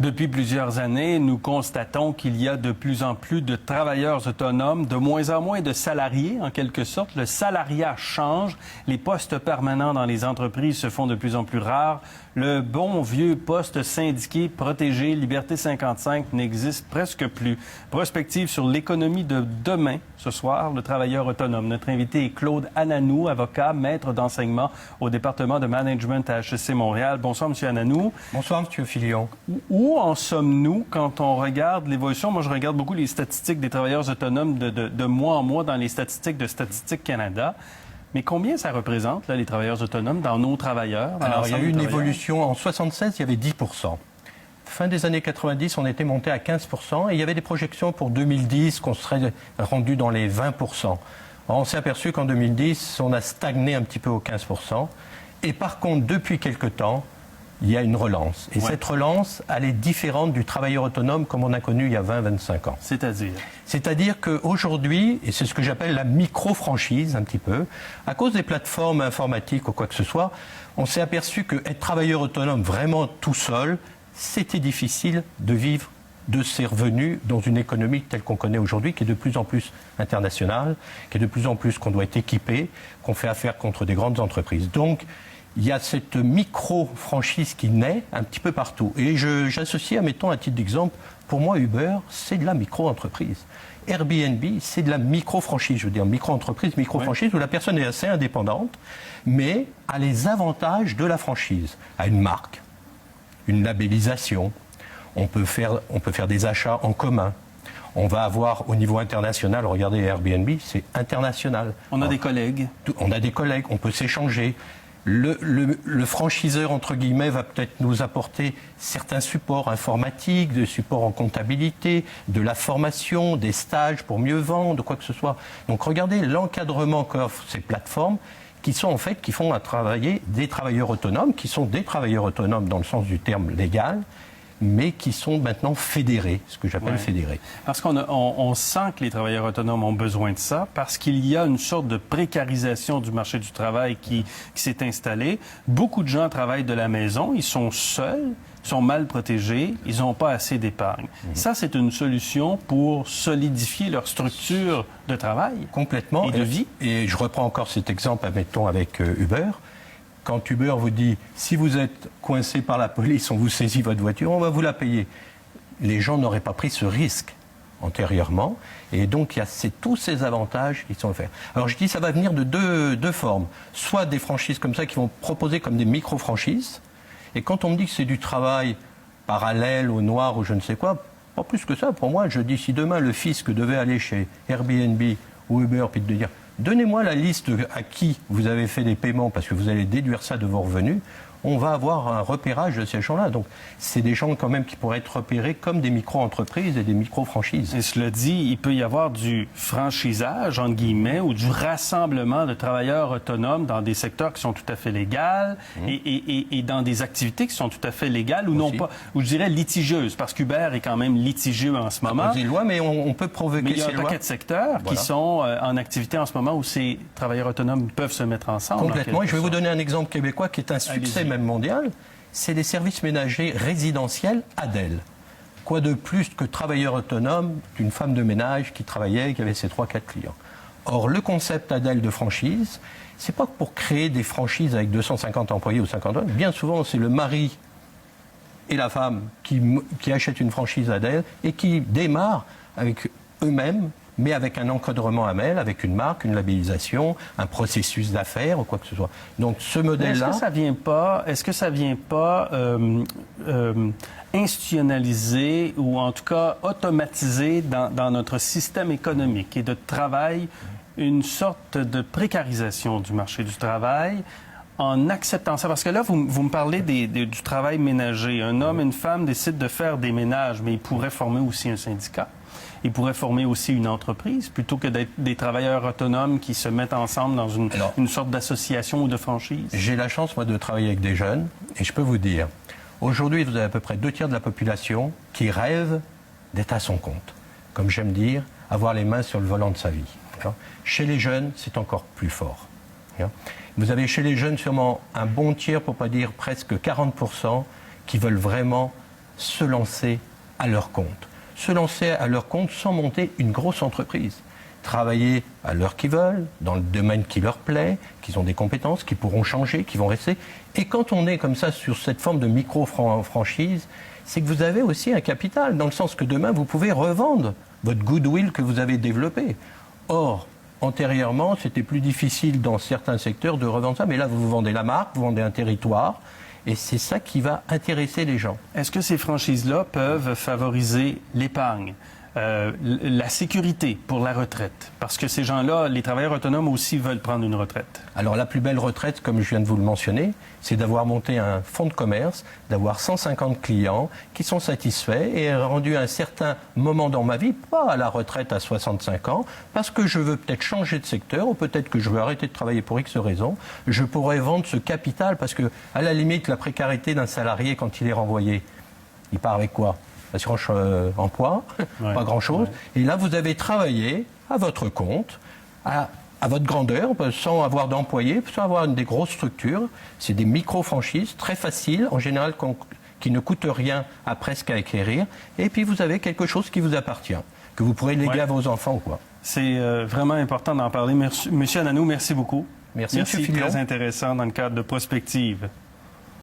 Depuis plusieurs années, nous constatons qu'il y a de plus en plus de travailleurs autonomes, de moins en moins de salariés, en quelque sorte. Le salariat change, les postes permanents dans les entreprises se font de plus en plus rares. Le bon vieux poste syndiqué, protégé, Liberté 55 n'existe presque plus. Prospective sur l'économie de demain, ce soir, le travailleur autonome. Notre invité est Claude Ananou, avocat, maître d'enseignement au département de management à HEC Montréal. Bonsoir, M. Ananou. Bonsoir, M. Filion. Où en sommes-nous quand on regarde l'évolution? Moi, je regarde beaucoup les statistiques des travailleurs autonomes de mois en mois dans les statistiques de Statistique Canada. Mais combien ça représente, là, les travailleurs autonomes, dans nos travailleurs? Alors, il y a eu une évolution. En 1976, il y avait 10%. Fin des années 90, on était monté à 15%. Et il y avait des projections pour 2010 qu'on serait rendu dans les 20%. Alors, on s'est aperçu qu'en 2010, on a stagné un petit peu aux 15%. Et par contre, depuis quelque temps, il y a une relance. Et cette relance, elle est différente du travailleur autonome comme on a connu il y a 20-25 ans. C'est-à-dire? C'est-à-dire qu'aujourd'hui, et c'est ce que j'appelle la micro-franchise un petit peu, à cause des plateformes informatiques ou quoi que ce soit, on s'est aperçu qu'être travailleur autonome vraiment tout seul, c'était difficile de vivre de ses revenus dans une économie telle qu'on connaît aujourd'hui, qui est de plus en plus internationale, qui est de plus en plus qu'on doit être équipé, qu'on fait affaire contre des grandes entreprises. Donc, il y a cette micro-franchise qui naît un petit peu partout. Et j'associe, admettons, à titre d'exemple, pour moi, Uber, c'est de la micro-entreprise. Airbnb, c'est de la micro-franchise. Je veux dire, micro-entreprise, micro-franchise, où la personne est assez indépendante, mais a les avantages de la franchise. A une marque, une labellisation, on peut faire des achats en commun. On va avoir au niveau international, regardez Airbnb, c'est international. On a des collègues. On a des collègues, on peut s'échanger. Le franchiseur, entre guillemets, va peut-être nous apporter certains supports informatiques, des supports en comptabilité, de la formation, des stages pour mieux vendre, quoi que ce soit. Donc regardez l'encadrement qu'offrent ces plateformes qui sont en fait, qui font travailler des travailleurs autonomes, qui sont des travailleurs autonomes dans le sens du terme légal, mais qui sont maintenant fédérés, ce que j'appelle fédérés. Parce qu'on sent que les travailleurs autonomes ont besoin de ça, parce qu'il y a une sorte de précarisation du marché du travail qui s'est installée. Beaucoup de gens travaillent de la maison, ils sont seuls, sont mal protégés, ils n'ont pas assez d'épargne. Ça, c'est une solution pour solidifier leur structure de travail. Complètement. Et de vie. Et je reprends encore cet exemple, admettons, avec Uber. Quand Uber vous dit, si vous êtes coincé par la police, on vous saisit votre voiture, on va vous la payer. Les gens n'auraient pas pris ce risque antérieurement. Et donc, il y a tous ces avantages qui sont offerts. Alors, je dis, ça va venir de deux formes. Soit des franchises comme ça qui vont proposer comme des micro-franchises. Et quand on me dit que c'est du travail parallèle au noir ou je ne sais quoi, pas plus que ça. Pour moi, je dis, si demain le fisc devait aller chez Airbnb ou Uber, puis de dire, donnez-moi la liste à qui vous avez fait des paiements parce que vous allez déduire ça de vos revenus. On va avoir un repérage de ces gens-là. Donc, c'est des gens quand même qui pourraient être repérés comme des micro-entreprises et des micro-franchises. Et cela dit, il peut y avoir du franchisage, entre guillemets, ou du rassemblement de travailleurs autonomes dans des secteurs qui sont tout à fait légaux et dans des activités qui sont tout à fait légales ou non pas, ou je dirais litigieuses, parce qu'Uber est quand même litigieux en ce moment. C'est une loi, mais on peut provoquer ces lois. Mais il y a un paquet de secteurs qui sont en activité en ce moment où ces travailleurs autonomes peuvent se mettre ensemble. Complètement. Et je vais vous donner un exemple québécois qui est un succès mondial, c'est les services ménagers résidentiels ADEL. Quoi de plus que travailleur autonome d'une femme de ménage qui travaillait et qui avait ses 3-4 clients. Or, le concept ADEL de franchise, c'est pas pour créer des franchises avec 250 employés ou 50 autres. Bien souvent, c'est le mari et la femme qui achètent une franchise ADEL et qui démarrent avec eux-mêmes, mais avec un encadrement AML, avec une marque, une labellisation, un processus d'affaires ou quoi que ce soit. Donc ce modèle-là... Est-ce que ça vient pas institutionnaliser ou en tout cas automatiser dans notre système économique et de travail une sorte de précarisation du marché du travail en acceptant ça? Parce que là, vous me parlez du travail ménager. Un homme et une femme décident de faire des ménages, mais ils pourraient former aussi un syndicat. Ils pourraient former aussi une entreprise plutôt que d'être des travailleurs autonomes qui se mettent ensemble dans une sorte d'association ou de franchise. J'ai la chance, moi, de travailler avec des jeunes et je peux vous dire, aujourd'hui, vous avez à peu près 2/3 de la population qui rêve d'être à son compte. Comme j'aime dire, avoir les mains sur le volant de sa vie. Chez les jeunes, c'est encore plus fort. Vous avez chez les jeunes sûrement un bon tiers, pour ne pas dire presque 40%, qui veulent vraiment se lancer à leur compte. Se lancer à leur compte sans monter une grosse entreprise. Travailler à l'heure qu'ils veulent, dans le domaine qui leur plaît, qu'ils ont des compétences, qui pourront changer, qui vont rester. Et quand on est comme ça sur cette forme de micro-franchise, c'est que vous avez aussi un capital, dans le sens que demain, vous pouvez revendre votre goodwill que vous avez développé. Or, antérieurement, c'était plus difficile dans certains secteurs de revendre ça, mais là, vous vendez la marque, vous vendez un territoire, et c'est ça qui va intéresser les gens. Est-ce que ces franchises-là peuvent favoriser l'épargne? La sécurité pour la retraite, parce que ces gens-là, les travailleurs autonomes aussi veulent prendre une retraite. Alors la plus belle retraite, comme je viens de vous le mentionner, c'est d'avoir monté un fonds de commerce, d'avoir 150 clients qui sont satisfaits et rendus à un certain moment dans ma vie, pas à la retraite à 65 ans, parce que je veux peut-être changer de secteur ou peut-être que je veux arrêter de travailler pour X raisons, je pourrais vendre ce capital parce que, à la limite, la précarité d'un salarié quand il est renvoyé, il part avec quoi ? Assurance emploi, ouais, pas grand-chose. Ouais. Et là, vous avez travaillé à votre compte, à votre grandeur, sans avoir d'employés, sans avoir des grosses structures. C'est des micro-franchises très faciles, en général, qui ne coûtent rien à presque à acquérir. Et puis, vous avez quelque chose qui vous appartient, que vous pourrez léguer à vos enfants, quoi. C'est vraiment important d'en parler. Monsieur Ananou, merci beaucoup. Merci, très intéressant dans le cadre de Prospective.